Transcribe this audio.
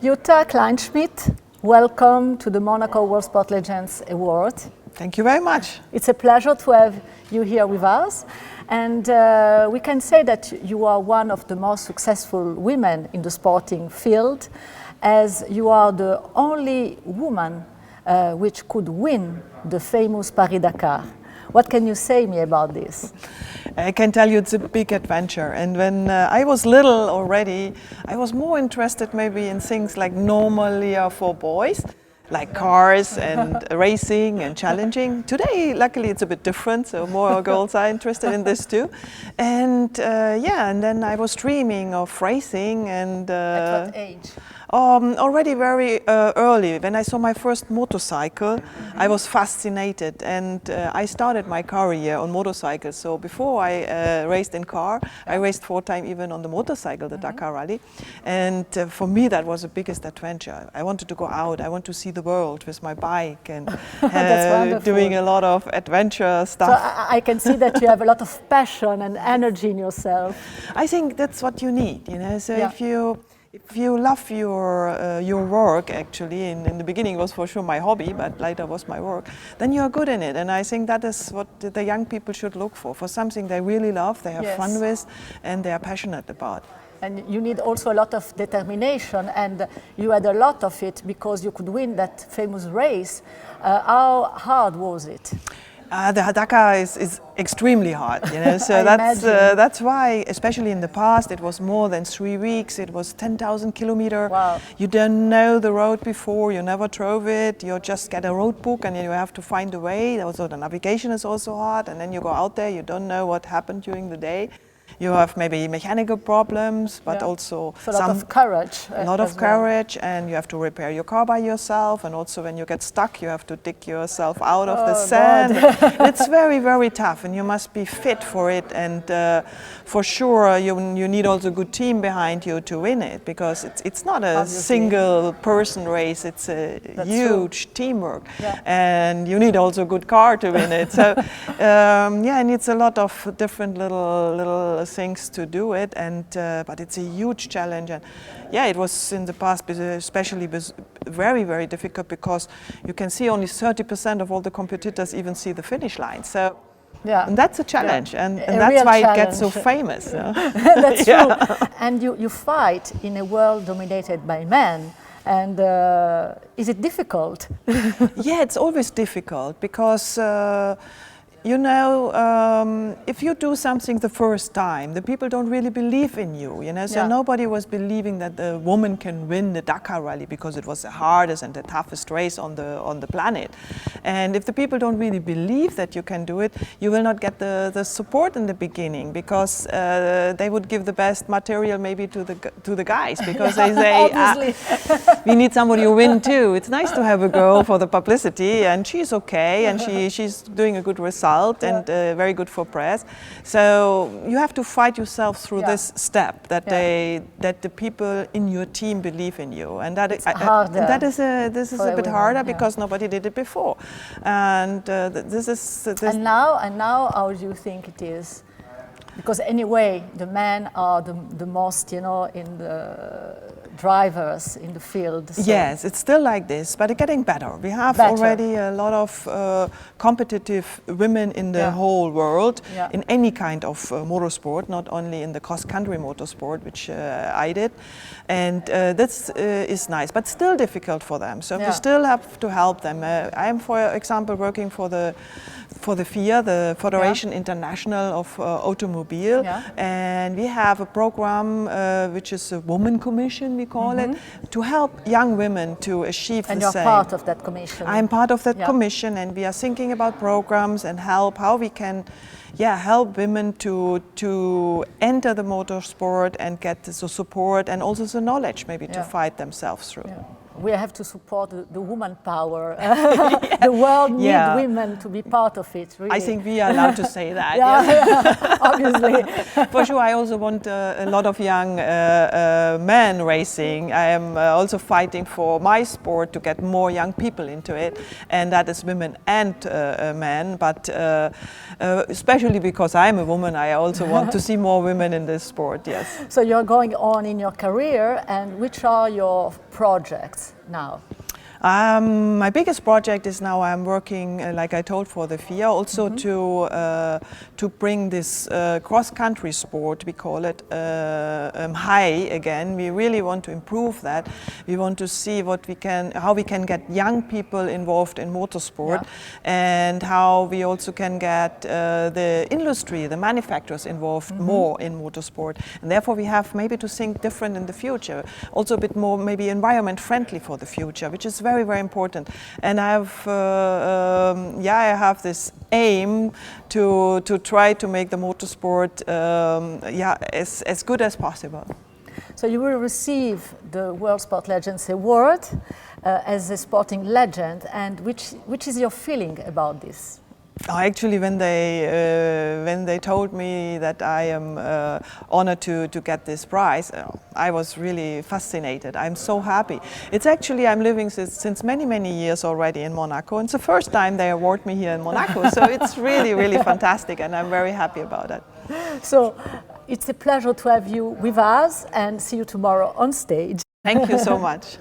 Jutta Kleinschmidt, welcome to the Monaco World Sport Legends Award. Thank you very much. It's a pleasure to have you here with us. And we can say that you are one of the most successful women in the sporting field, as you are the only woman which could win the famous Paris-Dakar. What can you say me about this? I can tell you it's a big adventure, and when I was little already, I was more interested maybe in things like normally are for boys, like cars and racing and challenging. Today, luckily, it's a bit different, so more girls are interested in this too. And and then I was dreaming of racing. And at what age? Already very early. When I saw my first motorcycle, I was fascinated, and I started my career on motorcycles. So before I raced in car, I raced 4 times even on the motorcycle, the Dakar Rally. And for me, that was the biggest adventure. I wanted to go out. I want to see the world with my bike and doing a lot of adventure stuff. So I can see that you have a lot of passion and energy in yourself. I think that's what you need, you know. So if you love your work, actually, in the beginning it was for sure my hobby, but later was my work, then you are good in it. And I think that is what the young people should look for something they really love, they have fun with, and they are passionate about. And you need also a lot of determination, and you had a lot of it because you could win that famous race. How hard was it? The Dakar is extremely hard, you know. So that's why, especially in the past, it was more than 3 weeks. It was 10,000 kilometers. Wow. You don't know the road before. You never drove it. You just get a road book, and then you have to find a way. Also, the navigation is also hard. And then you go out there. You don't know what happened during the day. You have maybe mechanical problems, but also a lot of courage. A lot of courage, and you have to repair your car by yourself. And also, when you get stuck, you have to dig yourself out of the sand. It's very, very tough, and you must be fit for it. And for sure, you need also a good team behind you to win it, because it's not a single-person race. It's a huge teamwork, and you need also a good car to win it. So it needs a lot of different little things to do it, and but it's a huge challenge. And it was in the past especially very, very difficult, because you can see only 30% of all the competitors even see the finish line. So and that's a challenge, and that's why it gets so famous. That's true. And you fight in a world dominated by men. And is it difficult? Yeah, it's always difficult, because you know, if you do something the first time, the people don't really believe in you, you know. So nobody was believing that a woman can win the Dakar Rally, because it was the hardest and the toughest race on the planet. And if the people don't really believe that you can do it, you will not get the support in the beginning, because they would give the best material maybe to the guys, because they say, we need somebody who win too. It's nice to have a girl for the publicity, and she's okay, and she's doing a good result. And very good for press. So you have to fight yourself through this step, that the people in your team believe in you, and this is a bit harder, because nobody did it before, and this is. And now, how do you think it is? Because anyway, the men are the most, you know, in the drivers in the field. So. Yes, it's still like this, but it's getting better. We have already a lot of competitive women in the whole world, in any kind of motorsport, not only in the cross-country motorsport, which I did. And this is nice, but still difficult for them. So we still have to help them. I am, for example, working for the FIA, the Federation International of Automobile, and we have a program which is a Women Commission, we call it, to help young women to achieve the same. And you're part of that commission. I'm part of that commission, and we are thinking about programs and how we can help women to enter the motorsport and get the support and also the knowledge maybe to fight themselves through. we have to support the woman power. The world needs women to be part of it, really. I think we are allowed to say that. Obviously. For sure, I also want a lot of young men racing. I am also fighting for my sport to get more young people into it, and that is women and men. But especially because I'm a woman, I also want to see more women in this sport, yes. So you're going on in your career, and which are your projects now? My biggest project is now I'm working, like I told, for the FIA, also to bring this cross-country sport, we call it, high again. We really want to improve that. We want to see how we can get young people involved in motorsport, and how we also can get the industry, the manufacturers involved more in motorsport. And therefore we have maybe to think different in the future, also a bit more maybe environment friendly for the future, which is very, very important. And I have this aim to try to make the motorsport as good as possible. So you will receive the World Sport Legends Award as a sporting legend, and which is your feeling about this? Actually, when they told me that I am honored to get this prize, I was really fascinated. I'm so happy. It's actually, I'm living since many, many years already in Monaco. And it's the first time they award me here in Monaco. So it's really, really fantastic, and I'm very happy about it. So it's a pleasure to have you with us, and see you tomorrow on stage. Thank you so much.